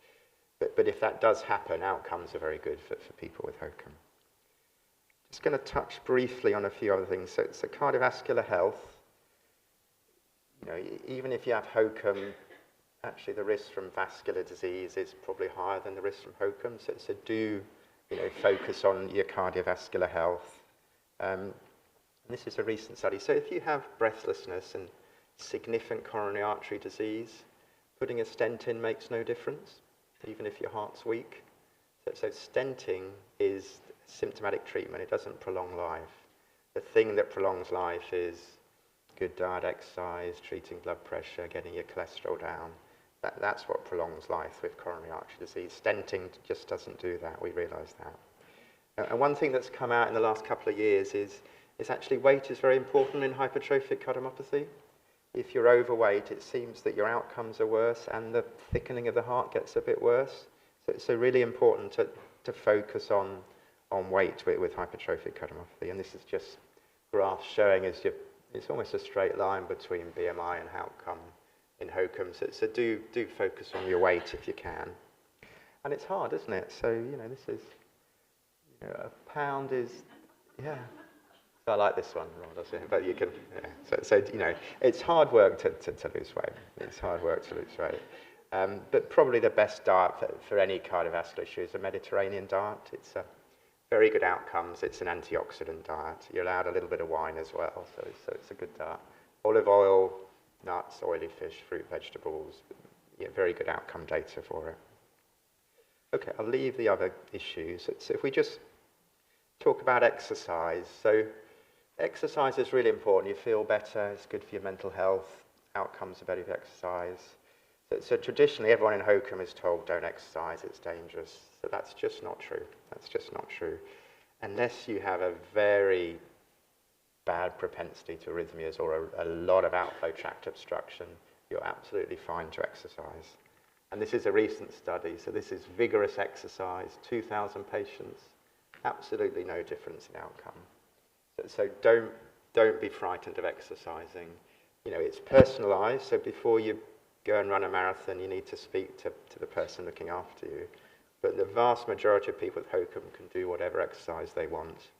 But if that does happen, outcomes are very good for people with HoCM. Just going to touch briefly on a few other things. So cardiovascular health, you know, even if you have HoCM, actually the risk from vascular disease is probably higher than the risk from HoCM. So do, you know, focus on your cardiovascular health. And this is a recent study. So if you have breathlessness and significant coronary artery disease, putting a stent in makes no difference, even if your heart's weak. So stenting is symptomatic treatment. It doesn't prolong life. The thing that prolongs life is good diet, exercise, treating blood pressure, getting your cholesterol down. That's what prolongs life with coronary artery disease. Stenting just doesn't do that. We realise that. And one thing that's come out in the last couple of years is actually weight is very important in hypertrophic cardiomyopathy. If you're overweight, it seems that your outcomes are worse and the thickening of the heart gets a bit worse. So it's really important to focus on weight with hypertrophic cardiomyopathy. And this is just graphs showing it's almost a straight line between BMI and outcome in HoCM. So do focus on your weight if you can. And it's hard, isn't it? So, you know, this is, you know, a pound is, yeah. So I like this one, but you can, yeah. So you know, it's hard work to lose weight. It's hard work to lose weight. But probably the best diet for any cardiovascular issue is a Mediterranean diet. It's a very good outcomes. It's an antioxidant diet. You're allowed a little bit of wine as well, so it's a good diet. Olive oil, nuts, oily fish, fruit, vegetables. Yeah, very good outcome data for it. Okay, I'll leave the other issues. So if we just talk about exercise. So exercise is really important. You feel better. It's good for your mental health. Outcomes are better with exercise. So traditionally, everyone in HoCM is told, don't exercise, it's dangerous. So that's just not true. That's just not true. Unless you have a very bad propensity to arrhythmias or a lot of outflow tract obstruction, you're absolutely fine to exercise. And this is a recent study. So this is vigorous exercise, 2,000 patients, absolutely no difference in outcome. So don't be frightened of exercising. You know, it's personalized. So before you go and run a marathon, you need to speak to the person looking after you. But the vast majority of people with HoCM can do whatever exercise they want.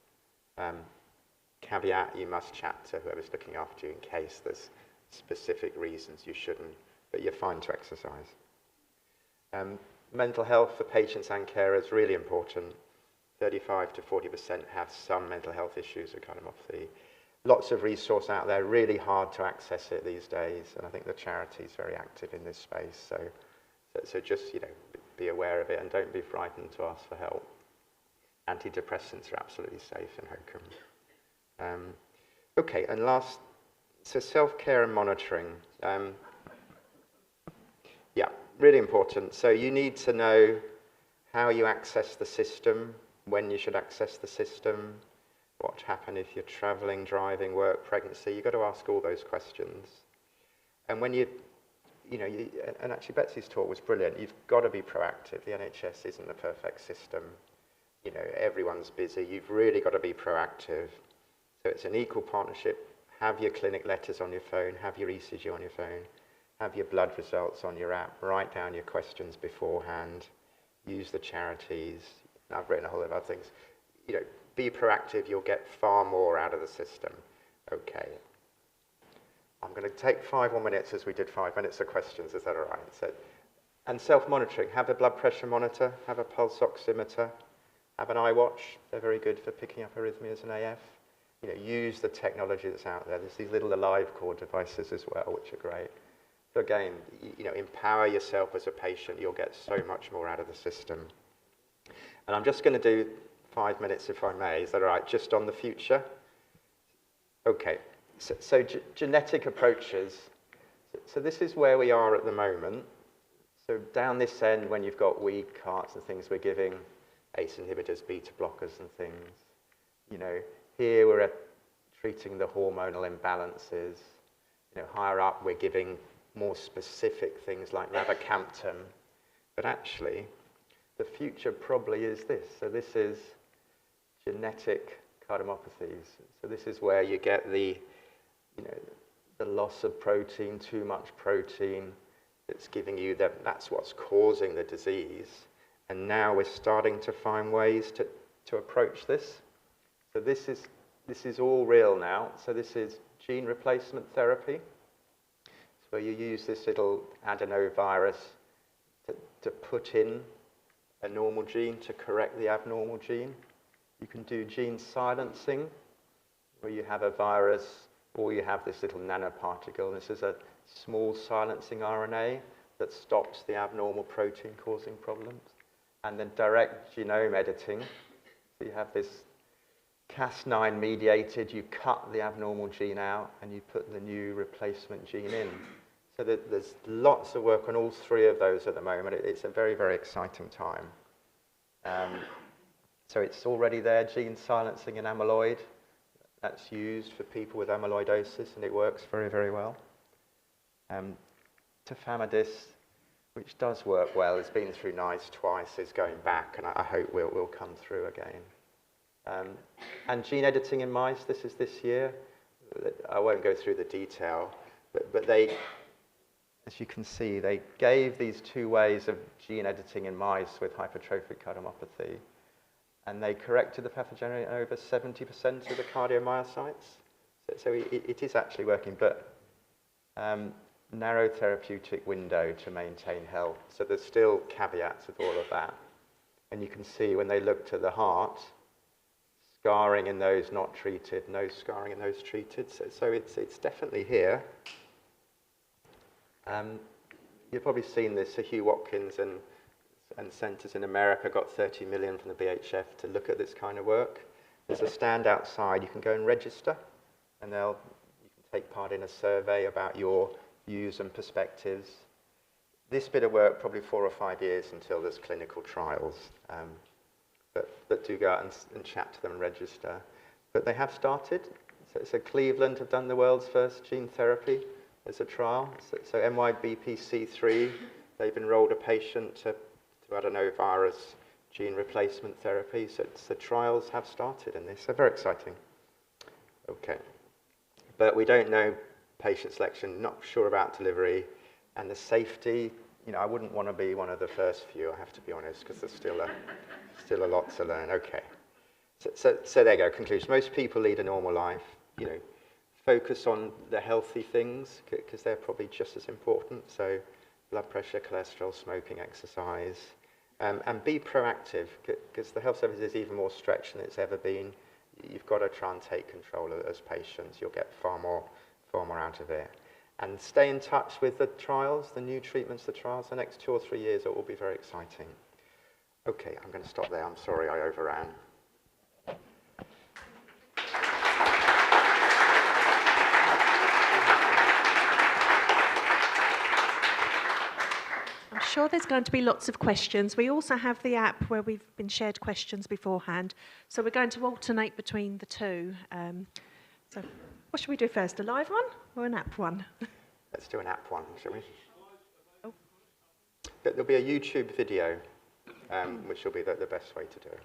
Caveat, you must chat to whoever's looking after you in case there's specific reasons you shouldn't, but you're fine to exercise. Mental health for patients and carers is really important. 35 to 40% have some mental health issues with cardiomyopathy. Lots of resource out there, really hard to access it these days, and I think the charity is very active in this space. So just, you know, be aware of it and don't be frightened to ask for help. Antidepressants are absolutely safe in HoCM. Okay, and last, so self-care and monitoring. Yeah, really important. So you need to know how you access the system, when you should access the system, what happens if you're traveling, driving, work, pregnancy. You've got to ask all those questions. And when you know, and actually Betsy's talk was brilliant. You've got to be proactive. The NHS isn't the perfect system. You know, everyone's busy. You've really got to be proactive. So it's an equal partnership. Have your clinic letters on your phone. Have your ECG on your phone. Have your blood results on your app. Write down your questions beforehand. Use the charities. I've written a whole lot of other things. You know, be proactive. You'll get far more out of the system. Okay. I'm going to take 5 more minutes as we did 5 minutes of questions. Is that all right? So, and self-monitoring. Have a blood pressure monitor. Have a pulse oximeter. Have an iWatch. They're very good for picking up arrhythmias and AF. You know, use the technology that's out there. There's these little AliveCore devices as well, which are great. So again, empower yourself as a patient. You'll get so much more out of the system. And I'm just going to do 5 minutes, if I may. Is that all right? Just on the future. Okay. So genetic approaches. So this is where we are at the moment. So down this end, when you've got weed carts and things, we're giving ACE inhibitors, beta blockers and things. Here we're treating the hormonal imbalances. Higher up, we're giving more specific things like Mavacamten. But actually, the future probably is this. So this is genetic cardiomyopathies. So this is where you get the loss of protein, too much protein. It's giving you that's what's causing the disease. And now we're starting to find ways to approach this. So this is all real now. So this is gene replacement therapy. It's where you use this little adenovirus to put in a normal gene to correct the abnormal gene. You can do gene silencing, where you have a virus or you have this little nanoparticle. This is a small silencing RNA that stops the abnormal protein causing problems. And then direct genome editing. So you have this Cas9 mediated, you cut the abnormal gene out and you put the new replacement gene in. So there's lots of work on all three of those at the moment. It's a very, very exciting time. So it's already there, gene silencing in amyloid. That's used for people with amyloidosis and it works very, very well. Tafamidis, which does work well, has been through NICE twice, is going back, and I hope will come through again. And gene editing in mice, this is this year. I won't go through the detail, but they, as you can see, they gave these 2 ways of gene editing in mice with hypertrophic cardiomyopathy, and they corrected the pathogeny in over 70% of the cardiomyocytes. So it is actually working, but narrow therapeutic window to maintain health. So there's still caveats with all of that. And you can see when they looked at the heart, scarring in those not treated, no scarring in those treated. So it's definitely here. You've probably seen this. So Hugh Watkins and centres in America got 30 million from the BHF to look at this kind of work. There's a stand outside. You can go and register, and you can take part in a survey about your views and perspectives. This bit of work, probably 4 or 5 years until there's clinical trials. But do go out and chat to them and register. But they have started. So Cleveland have done the world's first gene therapy as a trial. So MYBPC3, they've enrolled a patient to adenovirus gene replacement therapy. So trials have started in this. So very exciting. Okay. But we don't know patient selection, not sure about delivery, and the safety. I wouldn't want to be one of the first few, I have to be honest, because there's still a lot to learn. Okay. So there you go, conclusion. Most people lead a normal life. Focus on the healthy things, because they're probably just as important. So blood pressure, cholesterol, smoking, exercise. And be proactive, because the health service is even more stretched than it's ever been. You've got to try and take control as patients. You'll get far more out of it. And stay in touch with the trials, the new treatments, the trials. The next 2 or 3 years, it will be very exciting. Okay, I'm going to stop there. I'm sorry I overran. I'm sure there's going to be lots of questions. We also have the app where we've been shared questions beforehand. So we're going to alternate between the two. So what should we do first, a live one or an app one? Let's do an app one, shall we? Oh. There'll be a YouTube video, which will be the best way to do it.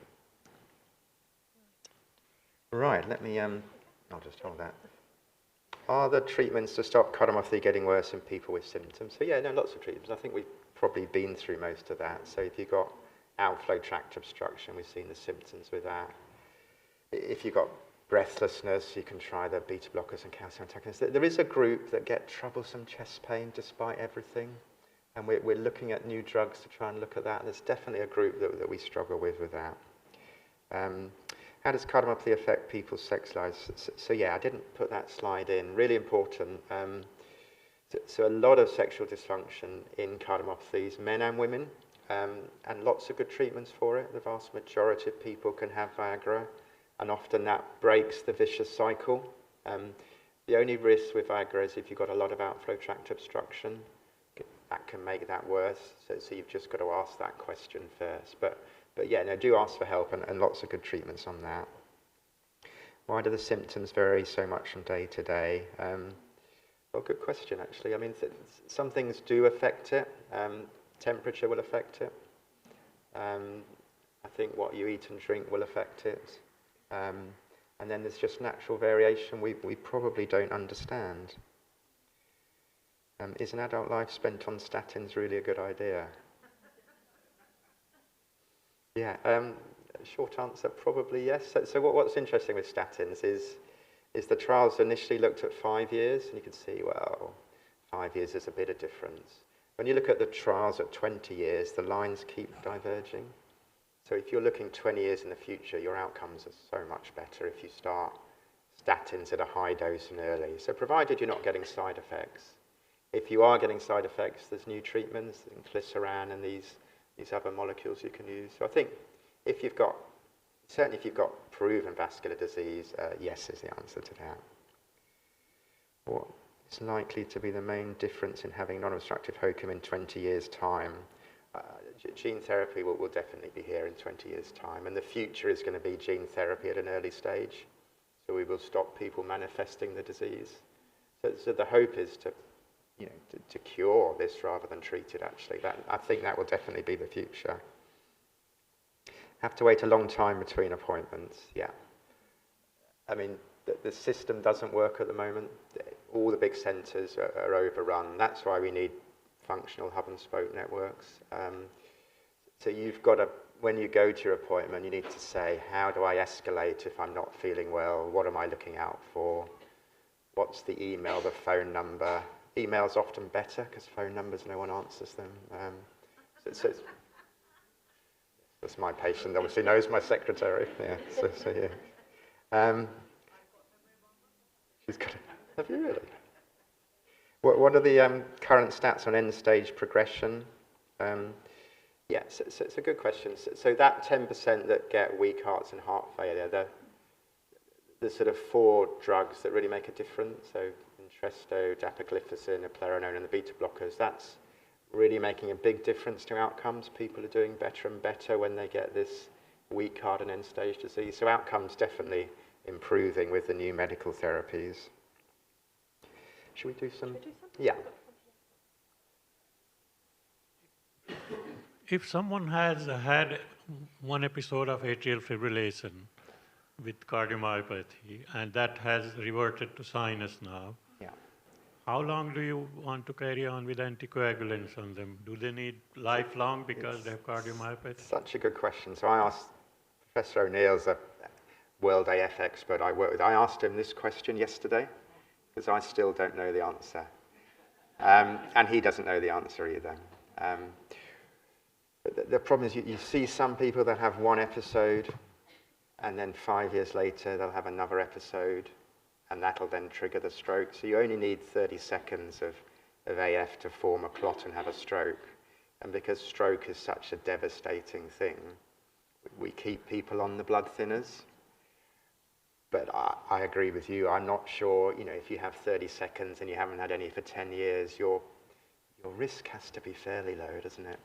Right, let me, I'll just hold that. Are the treatments to stop cardiomyopathy getting worse in people with symptoms? So yeah, no, lots of treatments. I think we've probably been through most of that. So if you've got outflow tract obstruction, we've seen the symptoms with that. If you've got breathlessness, you can try the beta blockers and calcium antagonists. There is a group that get troublesome chest pain despite everything, and we're looking at new drugs to try and look at that. There's definitely a group that we struggle with that. How does cardiomyopathy affect people's sex lives? So yeah, I didn't put that slide in. Really important. So a lot of sexual dysfunction in cardiomyopathies, men and women, and lots of good treatments for it. The vast majority of people can have Viagra, and often that breaks the vicious cycle. The only risk with Viagra is if you've got a lot of outflow tract obstruction, that can make that worse. So you've just got to ask that question first. But yeah, no, do ask for help, and lots of good treatments on that. Why do the symptoms vary so much from day to day? Well, good question, actually. I mean, some things do affect it. Temperature will affect it. I think what you eat and drink will affect it. And then there's just natural variation we probably don't understand. Is an adult life spent on statins really a good idea? Yeah, short answer, probably yes. So what's interesting with statins is the trials initially looked at 5 years, and you can see, well, 5 years is a bit of difference. When you look at the trials at 20 years, the lines keep diverging. So if you're looking 20 years in the future, your outcomes are so much better if you start statins at a high dose and early. So provided you're not getting side effects. If you are getting side effects, there's new treatments, inclisiran and these other molecules you can use. So I think certainly if you've got proven vascular disease, yes is the answer to that. What is likely to be the main difference in having non-obstructive HoCM in 20 years' time? Gene therapy will definitely be here in 20 years' time, and the future is going to be gene therapy at an early stage. So we will stop people manifesting the disease. So the hope is to cure this rather than treat it, actually. I think that will definitely be the future. Have to wait a long time between appointments, yeah. I mean, the system doesn't work at the moment. All the big centres are overrun. That's why we need functional hub and spoke networks. So you've got to, when you go to your appointment, you need to say, how do I escalate if I'm not feeling well? What am I looking out for? What's the email, the phone number? Email's often better because phone numbers, no one answers them. So that's my patient, obviously knows my secretary. Yeah, so yeah. She's got it. Have you really? What are the current stats on end-stage progression? Yeah, so it's a good question. So that 10% that get weak hearts and heart failure, there's sort of 4 drugs that really make a difference. So Entresto, dapagliflozin, eplerenone, and the beta blockers. That's really making a big difference to outcomes. People are doing better and better when they get this weak heart and end-stage disease. So outcomes definitely improving with the new medical therapies. Should we do some? Yeah. If someone has had one episode of atrial fibrillation with cardiomyopathy and that has reverted to sinus now, yeah. How long do you want to carry on with anticoagulants on them? Do they need lifelong because they have cardiomyopathy? Such a good question. So I asked Professor O'Neill's a world AF expert I work with. I asked him this question yesterday because I still don't know the answer. And he doesn't know the answer either. The problem is you see some people that have one episode and then 5 years later they'll have another episode and that'll then trigger the stroke. So you only need 30 seconds of AF to form a clot and have a stroke. And because stroke is such a devastating thing, we keep people on the blood thinners. But I agree with you. I'm not sure, if you have 30 seconds and you haven't had any for 10 years, your risk has to be fairly low, doesn't it?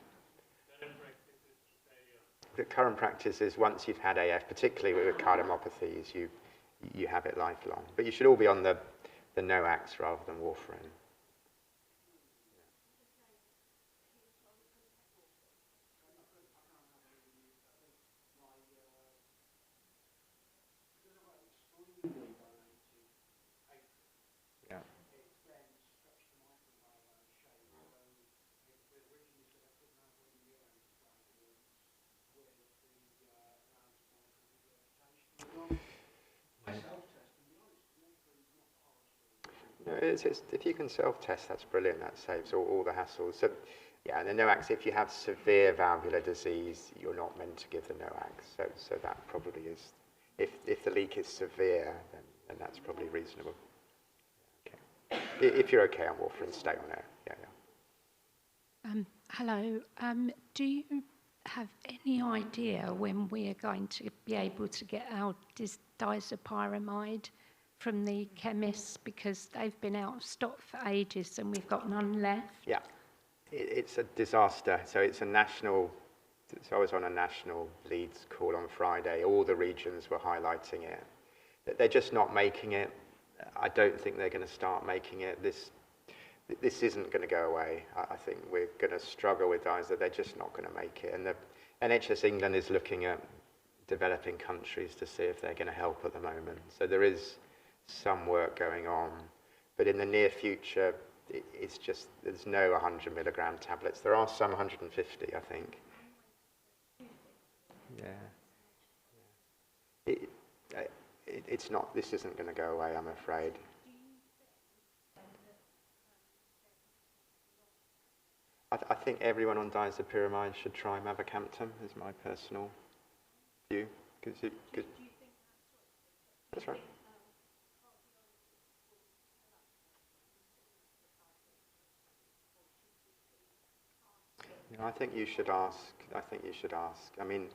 The current practice is once you've had AF, particularly with cardiomyopathies, you have it lifelong. But you should all be on the NOACs rather than warfarin. If you can self-test, that's brilliant. That saves all the hassles. So, yeah, and the NOACs, if you have severe valvular disease, you're not meant to give the NOACs. So that probably is, if the leak is severe, then that's probably reasonable. Okay. If you're okay on warfarin, stay on it. Yeah. Hello. Do you have any idea when we are going to be able to get our disopyramide from the chemists, because they've been out of stock for ages and we've got none left? Yeah, it's a disaster. So it's a national. So I was on a national leads call on Friday. All the regions were highlighting it. They're just not making it. I don't think they're going to start making it. This isn't going to go away. I think we're going to struggle with those, that they're just not going to make it. And the NHS England is looking at developing countries to see if they're going to help at the moment. So there is some work going on. But in the near future, it's just, there's no 100 milligram tablets. There are some 150, I think. Yeah. It's not, this isn't going to go away, I'm afraid. I think everyone on disopyramide should try Mavacamten, is my personal view. That's right. I think you should ask. I mean,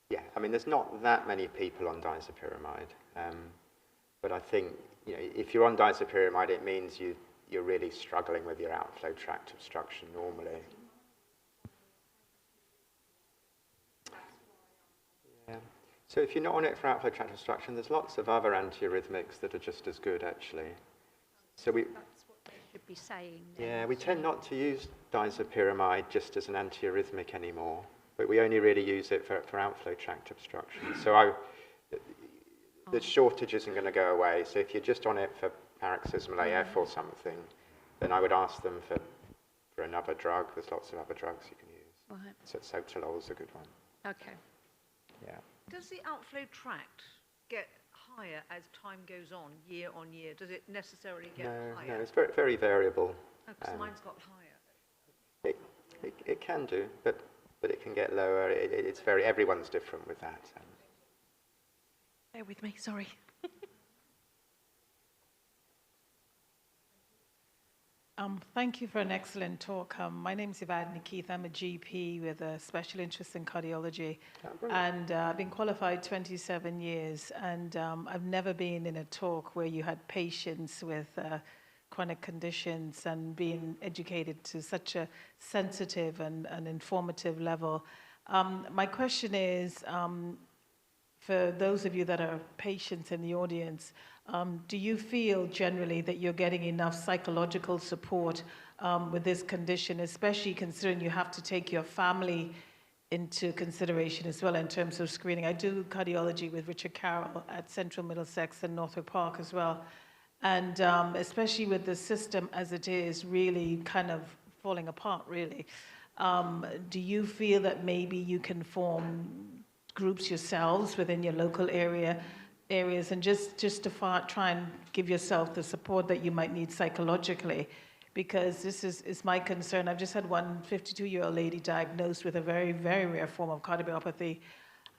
yeah, I mean, there's not that many people on disopyramide, but I think, you know, if you're on disopyramide, it means you're really struggling with your outflow tract obstruction normally. Yeah. So if you're not on it for outflow tract obstruction, there's lots of other antiarrhythmics that are just as good, actually. So that's what they should be saying. Yeah, we tend not to use disopyramide just as an antiarrhythmic anymore, but we only really use it for outflow tract obstruction. So the shortage isn't going to go away. So if you're just on it for paroxysmal AF or something, then I would ask them for another drug. There's lots of other drugs you can use. Right. So Septal is a good one. Okay. Yeah. Does the outflow tract get higher as time goes on, year on year? Does it necessarily get higher? No, it's very, very variable. Oh, because mine's got higher. It can do, but it can get lower. It's very, everyone's different with that. Bear with me, sorry. Thank you for an excellent talk. My name is Ivadne Keith. I'm a GP with a special interest in cardiology. And I've been qualified 27 years, and I've never been in a talk where you had patients with chronic conditions and being educated to such a sensitive and informative level. My question is, for those of you that are patients in the audience, do you feel generally that you're getting enough psychological support with this condition, especially considering you have to take your family into consideration as well in terms of screening? I do cardiology with Richard Carroll at Central Middlesex and Northwood Park as well. And especially with the system as it is really kind of falling apart, really. Do you feel that maybe you can form groups yourselves within your local areas and just to try and give yourself the support that you might need psychologically? Because this is my concern. I've just had one 52-year-old lady diagnosed with a very, very rare form of cardiomyopathy.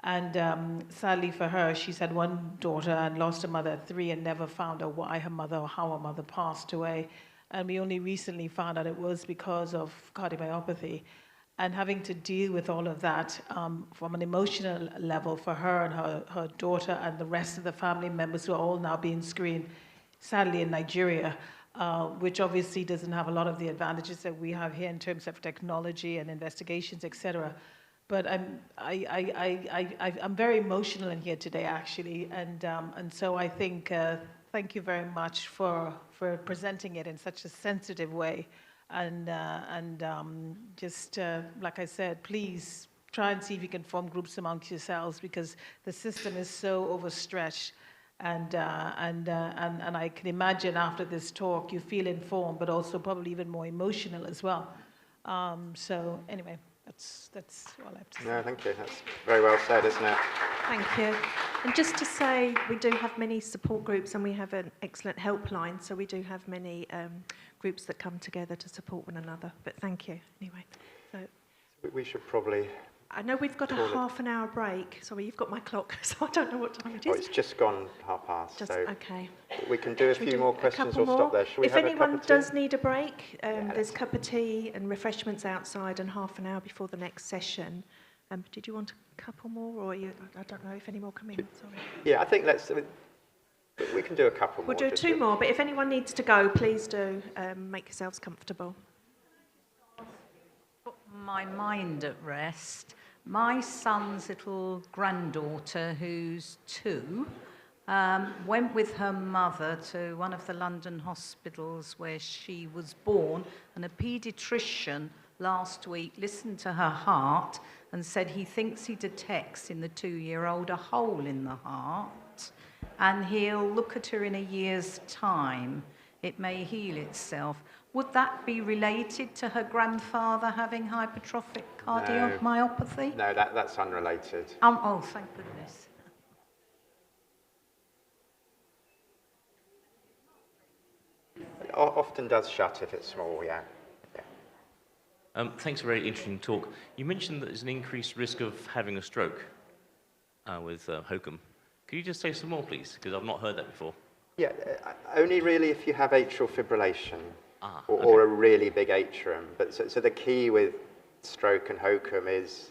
And sadly for her, she's had one daughter and lost her mother at 3 and never found out why her mother or how her mother passed away. And we only recently found out it was because of cardiomyopathy. And having to deal with all of that from an emotional level for her and her daughter and the rest of the family members who are all now being screened, sadly in Nigeria, which obviously doesn't have a lot of the advantages that we have here in terms of technology and investigations, etc. But I'm very emotional in here today, actually, and so I think thank you very much for presenting it in such a sensitive way, and just like I said, please try and see if you can form groups amongst yourselves, because the system is so overstretched, and I can imagine after this talk you feel informed, but also probably even more emotional as well. So anyway. That's all I have to say. No, thank you. That's very well said, isn't it? Thank you. And just to say, we do have many support groups and we have an excellent helpline, so we do have many groups that come together to support one another. But thank you, anyway. So we should probably I know we've got a half an hour break. Sorry, you've got my clock, so I don't know what time it is. Oh, it's just gone 1:30. Just, so okay. We can do a few more questions or stop there. Shall we If have anyone a cup of tea? does need a break, there's a cup of tea and refreshments outside and half an hour before the next session. Did you want a couple more, or I don't know if any more come in, sorry. Yeah, I think we can do a couple more. We'll do two more, but if anyone needs to go, please do make yourselves comfortable. Put my mind at rest. My son's little granddaughter, who's 2, went with her mother to one of the London hospitals where she was born, and a paediatrician last week listened to her heart and said he thinks he detects in the 2-year-old a hole in the heart, and he'll look at her in a year's time. It may heal itself. Would that be related to her grandfather having hypertrophic cardiomyopathy? No, that's unrelated. Oh, thank goodness. It often does shut if it's small, yeah. Thanks for a very interesting talk. You mentioned that there's an increased risk of having a stroke with HoCM. Could you just say some more, please? Because I've not heard that before. Yeah, only really if you have atrial fibrillation or a really big atrium. But so the key with stroke and HoCM is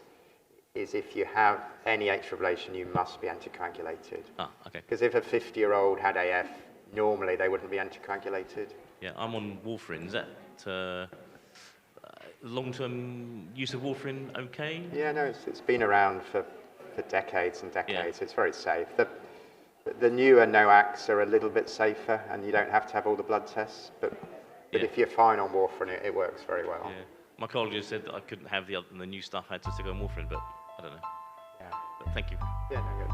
if you have any atrial fibrillation, you must be anticoagulated. Okay. Because if a 50-year-old had AF, normally they wouldn't be anticoagulated. Yeah, I'm on warfarin. Is that long-term use of warfarin okay? Yeah, no, it's been around for decades and decades. Yeah. It's very safe. The newer NOACs are a little bit safer, and you don't have to have all the blood tests. But if you're fine on warfarin, it works very well. Yeah. My cardiologist said that I couldn't have the new stuff. I had to stick on warfarin, but I don't know. Yeah. But thank you. Yeah, no good.